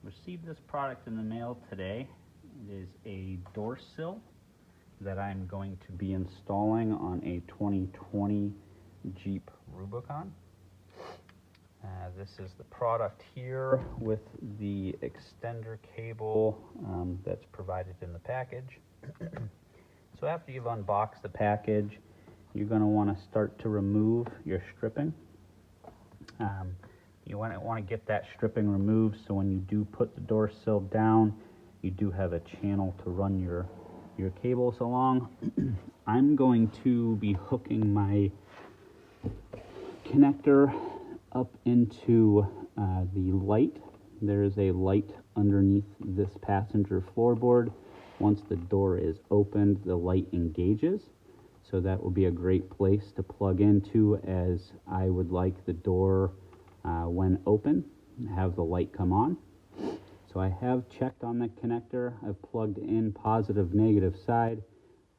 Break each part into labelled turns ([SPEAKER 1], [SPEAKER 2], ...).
[SPEAKER 1] Received this product in the mail today. It is a door sill that I'm going to be installing on a 2020 Jeep Rubicon. This is the product here with the extender cable that's provided in the package. So after you've unboxed the package, you're going to want to start to remove your stripping. You want to get that stripping removed, so when you do put the door sill down, you do have a channel to run your cables along. I'm going to be hooking my connector up into the light. There is a light underneath this passenger floorboard. Once the door is opened, the light engages. So that will be a great place to plug into, as I would like the door when open, have the light come on. So I have checked on the connector. I've plugged in positive, negative side.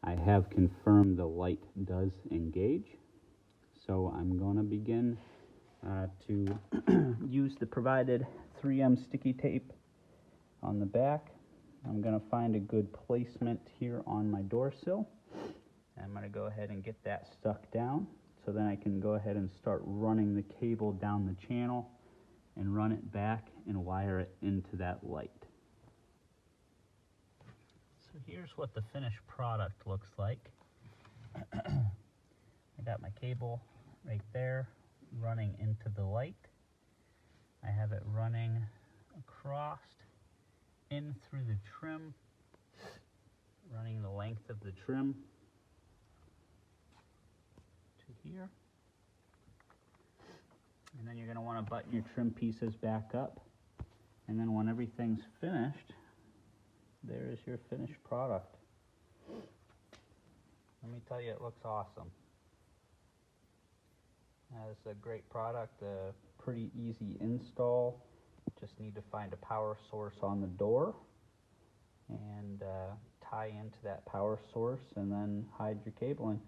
[SPEAKER 1] I have confirmed the light does engage. So I'm going to begin to use the provided 3M sticky tape on the back. I'm going to find a good placement here on my door sill. I'm going to go ahead and get that stuck down, so then I can go ahead and start running the cable down the channel and run it back and wire it into that light. So here's what the finished product looks like. I got my cable right there running into the light. I have it running across in through the trim, running the length of the trim to here. And then you're going to want to button your trim pieces back up. And then when everything's finished, there is your finished product. Let me tell you, it looks awesome. It's a great product, pretty easy install. Just need to find a power source on the door and tie into that power source, and then hide your cabling.